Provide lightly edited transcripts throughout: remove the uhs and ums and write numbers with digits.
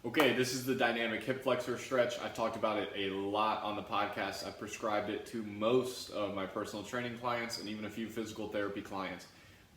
Okay, this is the dynamic hip flexor stretch. I've talked about it a lot on the podcast. I've prescribed it to most of my personal training clients and even a few physical therapy clients.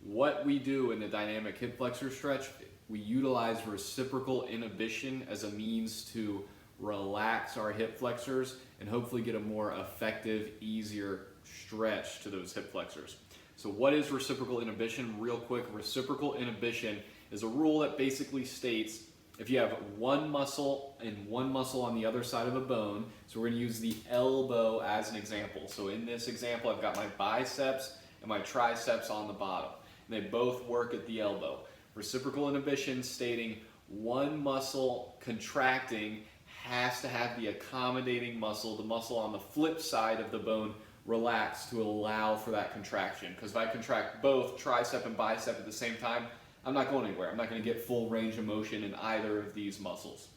What we do in the dynamic hip flexor stretch, we utilize reciprocal inhibition as a means to relax our hip flexors and hopefully get a more effective, easier stretch to those hip flexors. So what is reciprocal inhibition? Real quick, reciprocal inhibition is a rule that basically states if you have one muscle and one muscle on the other side of a bone, so we're going to use the elbow as an example. So in this example, I've got my biceps and my triceps on the bottom, and they both work at the elbow. Reciprocal inhibition stating one muscle contracting has to have the accommodating muscle, the muscle on the flip side of the bone, relax to allow for that contraction. Because if I contract both tricep and bicep at the same time, I'm not going anywhere. I'm not going to get full range of motion in either of these muscles.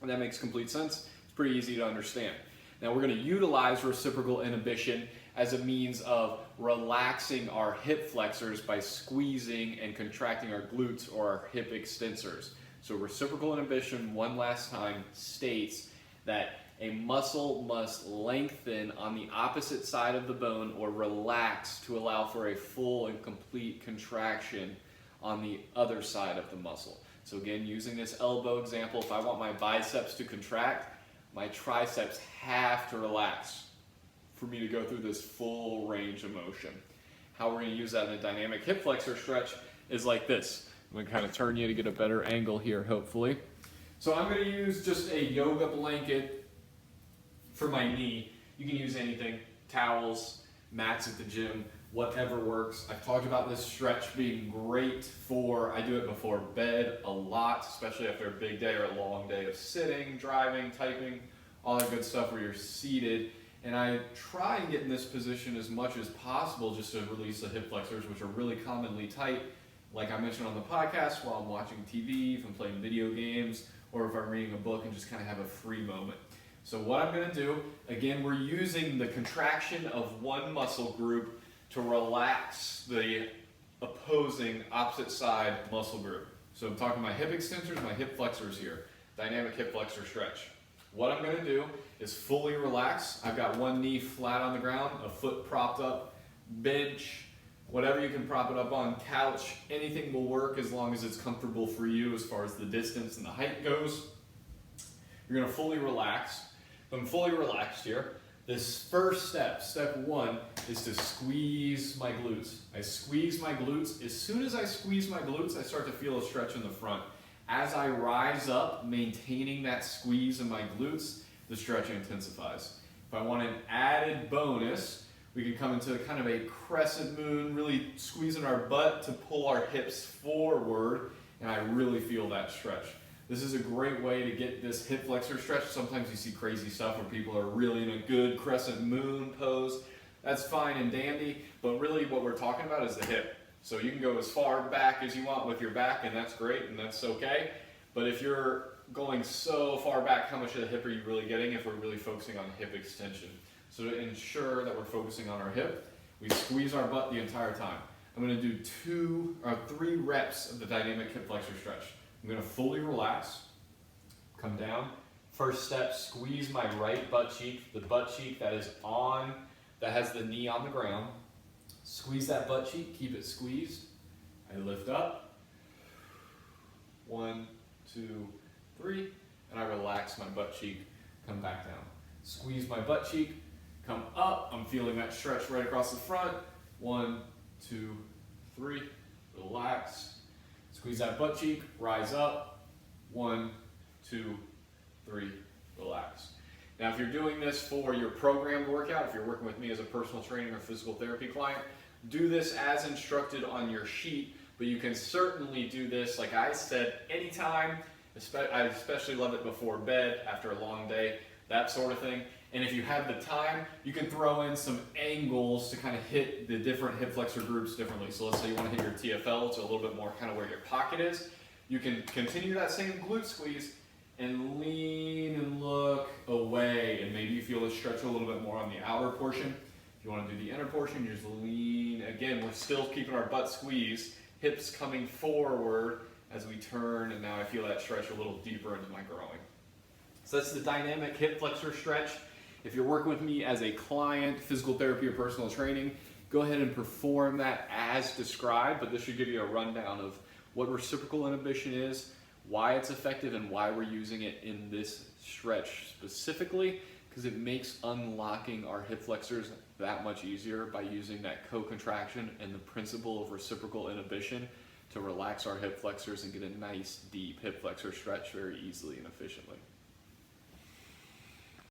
And that makes complete sense. It's pretty easy to understand. Now we're going to utilize reciprocal inhibition as a means of relaxing our hip flexors by squeezing and contracting our glutes or our hip extensors. So reciprocal inhibition, one last time, states that a muscle must lengthen on the opposite side of the bone or relax to allow for a full and complete contraction on the other side of the muscle. So again, using this elbow example, if I want my biceps to contract, my triceps have to relax for me to go through this full range of motion. How we're going to use that in a dynamic hip flexor stretch is like this. I'm going to kind of turn you to get a better angle here, hopefully. So I'm going to use just a yoga blanket for my knee. You can use anything, towels, mats at the gym, whatever works. I've talked about this stretch being great for, I do it before bed a lot, especially after a big day or a long day of sitting, driving, typing, all that good stuff where you're seated. And I try and get in this position as much as possible just to release the hip flexors, which are really commonly tight, like I mentioned on the podcast, while I'm watching TV, if I'm playing video games, or if I'm reading a book and just kind of have a free moment. So what I'm going to do, again, we're using the contraction of one muscle group to relax the opposing opposite side muscle group. So I'm talking my hip extensors, my hip flexors here. Dynamic hip flexor stretch. What I'm going to do is fully relax. I've got one knee flat on the ground, a foot propped up, bench, whatever you can prop it up on, couch, anything will work as long as it's comfortable for you as far as the distance and the height goes. You're going to fully relax. I'm fully relaxed here. This first step, step one, is to squeeze my glutes. I squeeze my glutes. As soon as I squeeze my glutes, I start to feel a stretch in the front. As I rise up, maintaining that squeeze in my glutes, the stretch intensifies. If I want an added bonus, we can come into kind of a crescent moon, really squeezing our butt to pull our hips forward, and I really feel that stretch. This is a great way to get this hip flexor stretch. Sometimes you see crazy stuff where people are really in a good crescent moon pose. That's fine and dandy, but really what we're talking about is the hip. So you can go as far back as you want with your back, and that's great, and that's okay. But if you're going so far back, how much of the hip are you really getting if we're really focusing on hip extension? So to ensure that we're focusing on our hip, we squeeze our butt the entire time. I'm going to do 3 reps of the dynamic hip flexor stretch. I'm going to fully relax, come down. First step, squeeze my right butt cheek, the butt cheek that has the knee on the ground. Squeeze that butt cheek, keep it squeezed. I lift up. 1, 2, 3, and I relax my butt cheek, come back down. Squeeze my butt cheek, come up. I'm feeling that stretch right across the front. 1, 2, 3, relax. Squeeze that butt cheek, rise up. 1, 2, 3, relax. Now, if you're doing this for your programmed workout, if you're working with me as a personal trainer or physical therapy client, do this as instructed on your sheet, but you can certainly do this, like I said, anytime. I especially love it before bed, after a long day, that sort of thing. And if you have the time, you can throw in some angles to kind of hit the different hip flexor groups differently. So let's say you want to hit your TFL, so a little bit more kind of where your pocket is. You can continue that same glute squeeze and lean and look away. And maybe you feel a stretch a little bit more on the outer portion. If you want to do the inner portion, you just lean. Again, we're still keeping our butt squeezed, hips coming forward as we turn, and now I feel that stretch a little deeper into my growing. So that's the dynamic hip flexor stretch. If you're working with me as a client, physical therapy or personal training, go ahead and perform that as described, but this should give you a rundown of what reciprocal inhibition is, why it's effective, and why we're using it in this stretch specifically, because it makes unlocking our hip flexors that much easier by using that co-contraction and the principle of reciprocal inhibition to relax our hip flexors and get a nice deep hip flexor stretch very easily and efficiently.